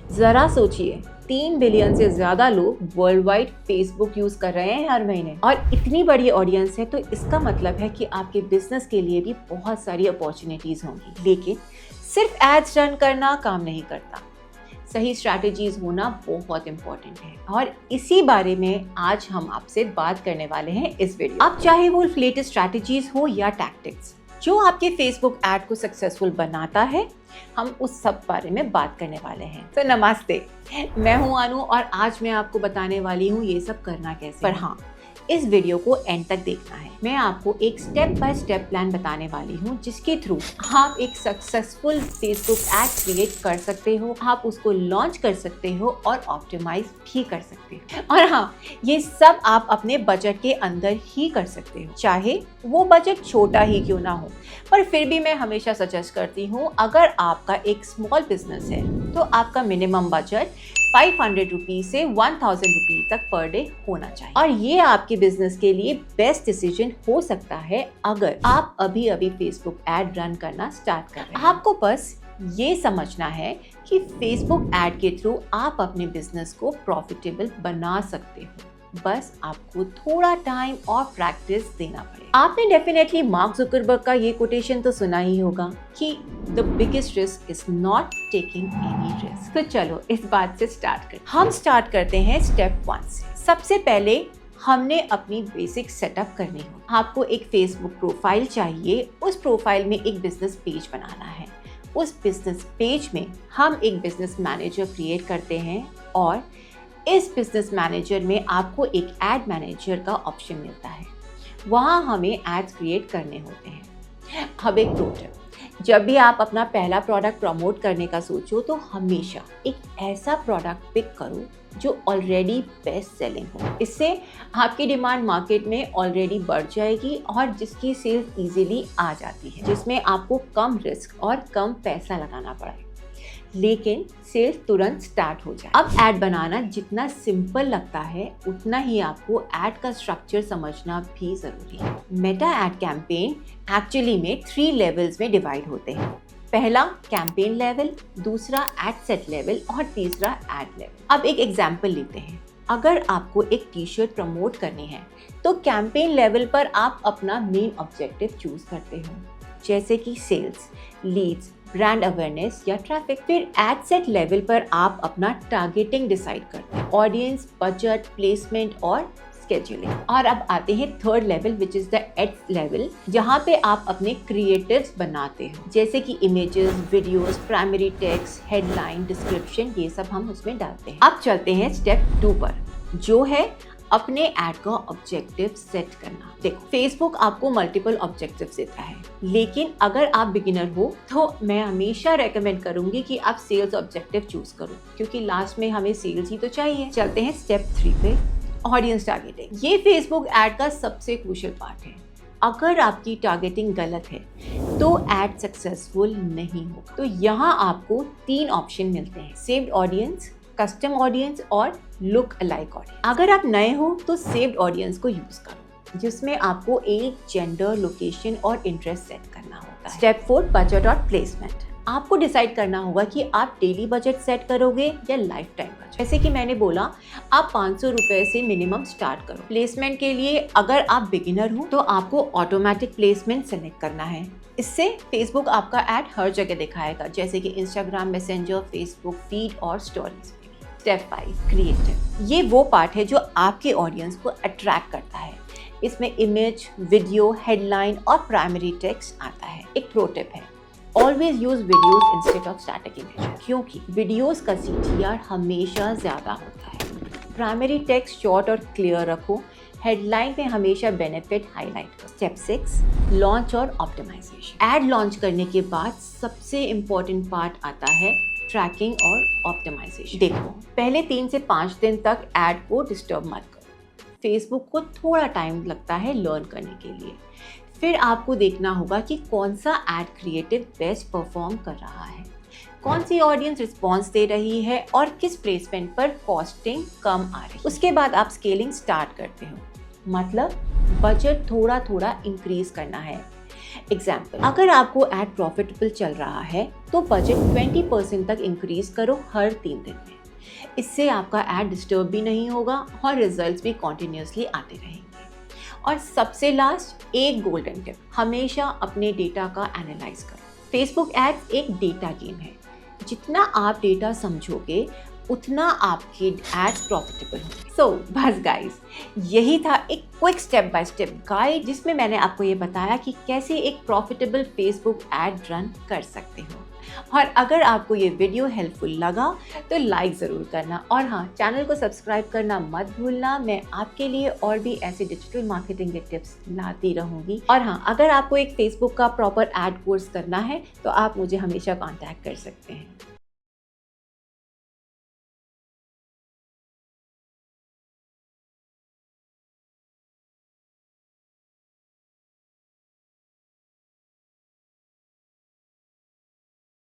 जरा सोचिए, 3 बिलियन से ज्यादा लोग वर्ल्ड वाइड फेसबुक यूज कर रहे हैं हर महीने, और इतनी बड़ी ऑडियंस है, तो इसका मतलब है कि आपके बिजनेस के लिए भी बहुत सारी अपॉर्चुनिटीज होंगी। लेकिन सिर्फ एड्स रन करना काम नहीं करता, सही स्ट्रैटेजीज होना बहुत इंपॉर्टेंट है, और इसी बारे में आज हम आपसे बात करने वाले हैं इस वीडियो। अब चाहे वो लेटेस्ट स्ट्रैटेजीज हो या टैक्टिक्स, जो आपके फेसबुक ऐड को सक्सेसफुल बनाता है, हम उस सब बारे में बात करने वाले हैं। तो नमस्ते, मैं हूं अनु, और आज मैं आपको बताने वाली हूं ये सब करना कैसे। पर हाँ, इस वीडियो को एंड तक देखना है। मैं आपको एक स्टेप बाय स्टेप प्लान बताने वाली हूँ, जिसके थ्रू आप एक सक्सेसफुल फेसबुक ऐड क्रिएट कर सकते हो, आप उसको लॉन्च कर सकते हो और ऑप्टिमाइज भी कर सकते हो। और हाँ, ये सब आप अपने बजट के अंदर ही कर सकते हो, चाहे वो बजट छोटा ही क्यों ना हो। पर फिर भी मैं हमेशा सजेस्ट करती हूँ, अगर आपका एक स्मॉल बिजनेस है तो आपका मिनिमम बजट 500 रुपीज से 1000 रुपीज तक पर डे होना चाहिए। और ये आपके बिजनेस के लिए बेस्ट डिसीजन हो सकता है अगर आप अभी अभी फेसबुक ऐड रन करना स्टार्ट कर रहे हैं। आपको बस ये समझना है कि फेसबुक ऐड के थ्रू आप अपने बिजनेस को प्रॉफिटेबल बना सकते हो, बस आपको थोड़ा टाइम और प्रैक्टिस देना पड़ेगा। आपने डेफिनेटली मार्क जुकरबर्ग का ये कोटेशन तो सुना ही होगा कि the biggest risk is not taking any risk. तो चलो इस बात से स्टार्ट करते हैं। हम स्टार्ट करते हैं स्टेप 1 से। सबसे पहले हमने अपनी बेसिक सेटअप करनी हो। आपको एक फेसबुक प्रोफाइल चाहिए, उस प्रोफाइल में एक बिजनेस पेज बनाना है। उस बिजनेस पेज में हम एक बिजनेस मैनेजर क्रिएट करते हैं, और इस बिजनेस मैनेजर में आपको एक एड मैनेजर का ऑप्शन मिलता है। वहाँ हमें एड्स क्रिएट करने होते हैं। अब एक प्रो टिप, जब भी आप अपना पहला प्रोडक्ट प्रमोट करने का सोचो, तो हमेशा एक ऐसा प्रोडक्ट पिक करो जो ऑलरेडी बेस्ट सेलिंग हो। इससे आपकी डिमांड मार्केट में ऑलरेडी बढ़ जाएगी और जिसकी सेल्स इजीली आ जाती है, जिसमें आपको कम रिस्क और कम पैसा लगाना पड़े, लेकिन सेल्स तुरंत स्टार्ट हो जाए। अब ऐड बनाना जितना सिंपल लगता है, उतना ही आपको ऐड का स्ट्रक्चर समझना भी जरूरी है। मेटा ऐड कैंपेन एक्चुअली में 3 लेवल्स में डिवाइड होते हैं। पहला कैंपेन लेवल, दूसरा एड सेट लेवल और तीसरा एड लेवल। अब एक एग्जांपल लेते हैं। अगर आपको एक टी शर्ट प्रमोट करनी है, तो कैंपेन लेवल पर आप अपना मेन ऑब्जेक्टिव चूज करते हो, जैसे कि सेल्स, लीड्स, ब्रांड अवेयरनेस या ट्रैफिक। फिर एड सेट लेवल पर आप अपना टारगेटिंग डिसाइड करते हैं, ऑडियंस, बजट, प्लेसमेंट और स्केड्यूलिंग। और अब आते हैं third level, which is the ads level, जहाँ पे आप अपने क्रिएटिव्स बनाते हो, जैसे कि images, videos, primary text, headline, description, ये सब हम उसमें डालते हैं। अब चलते हैं स्टेप 2 पर, जो है अपने ऐड का ऑब्जेक्टिव सेट करना। देखो, फेसबुक आपको मल्टीपल ऑब्जेक्टिव्स देता है, लेकिन अगर आप बिगिनर हो तो मैं हमेशा रेकमेंड करूंगी कि आप सेल्स ऑब्जेक्टिव चूज करो, क्योंकि लास्ट में हमें सेल्स ही तो चाहिए। चलते हैं स्टेप 3 पे, ऑडियंस टारगेटिंग। ये फेसबुक ऐड का सबसे क्रूशियल पार्ट है। अगर आपकी टारगेटिंग गलत है तो ऐड सक्सेसफुल नहीं होगा। तो यहाँ आपको 3 ऑप्शन मिलते हैं, सेव्ड ऑडियंस, कस्टम ऑडियंस और लुक अलाइक ऑडियंस। अगर आप नए हो तो सेव्ड ऑडियंस को यूज करो, जिसमें आपको एक जेंडर, लोकेशन और इंटरेस्ट सेट करना होता है। स्टेप 4 बजट और प्लेसमेंट। आपको डिसाइड करना होगा कि आप डेली बजट सेट करोगे या लाइफ टाइम बजट। जैसे कि मैंने बोला, आप 500 रुपए से मिनिमम स्टार्ट करो। प्लेसमेंट के लिए अगर आप बिगिनर हो तो आपको ऑटोमेटिक प्लेसमेंट सेलेक्ट करना है। इससे फेसबुक आपका ऐड हर जगह दिखाएगा, जैसे कि इंस्टाग्राम, मैसेंजर, फेसबुक फीड और स्टोरीज। Step 5 creative. ये वो पार्ट है जो आपके ऑडियंस को अट्रैक्ट करता है। इसमें इमेज, वीडियो, हेडलाइन और प्राइमरी टेक्स्ट आता है। एक प्रो टिप है, always use videos instead of static image, क्योंकि वीडियोस का CTR हमेशा ज्यादा होता है। प्राइमरी टेक्स्ट शॉर्ट और क्लियर रखो। हेडलाइन में हमेशा बेनिफिट हाईलाइट करो। स्टेप 6 लॉन्च और ऑप्टिमाइजेशन। ऐड लॉन्च करने के बाद सबसे इम्पोर्टेंट पार्ट आता है ट्रैकिंग और ऑप्टिमाइजेशन। देखो, पहले 3 से 5 दिन तक ऐड को डिस्टर्ब मत करो। फेसबुक को थोड़ा टाइम लगता है लर्न करने के लिए। फिर आपको देखना होगा कि कौन सा ऐड क्रिएटिव बेस्ट परफॉर्म कर रहा है, कौन सी ऑडियंस रिस्पॉन्स दे रही है और किस प्लेसमेंट पर कॉस्टिंग कम आ रही है। उसके बाद आप स्केलिंग स्टार्ट करते हो, मतलब बजट थोड़ा थोड़ा इंक्रीज करना है। एग्जाम्पल, अगर आपको एड प्रॉफिटेबल चल रहा है तो बजट 20% तक इंक्रीज करो हर 3 दिन में। इससे आपका एड डिस्टर्ब भी नहीं होगा और रिजल्ट्स भी कॉन्टिन्यूसली आते रहेंगे। और सबसे लास्ट, एक गोल्डन टिप, हमेशा अपने डेटा का एनालाइज करो। फेसबुक एड्स एक डेटा गेम है। जितना आप डेटा समझोगे उतना आपके एड्स प्रॉफिटेबल होंगे। सो बस गाइस, यही था एक quick step by step guide जिसमें मैंने आपको ये बताया कि कैसे एक प्रॉफिटेबल फेसबुक एड रन कर सकते हो। और अगर आपको ये वीडियो हेल्पफुल लगा तो लाइक ज़रूर करना, और हाँ, चैनल को सब्सक्राइब करना मत भूलना। मैं आपके लिए और भी ऐसे डिजिटल मार्केटिंग के टिप्स लाती रहूँगी। और हाँ, अगर आपको एक फेसबुक का प्रॉपर एड कोर्स करना है तो आप मुझे हमेशा कॉन्टैक्ट कर सकते हैं।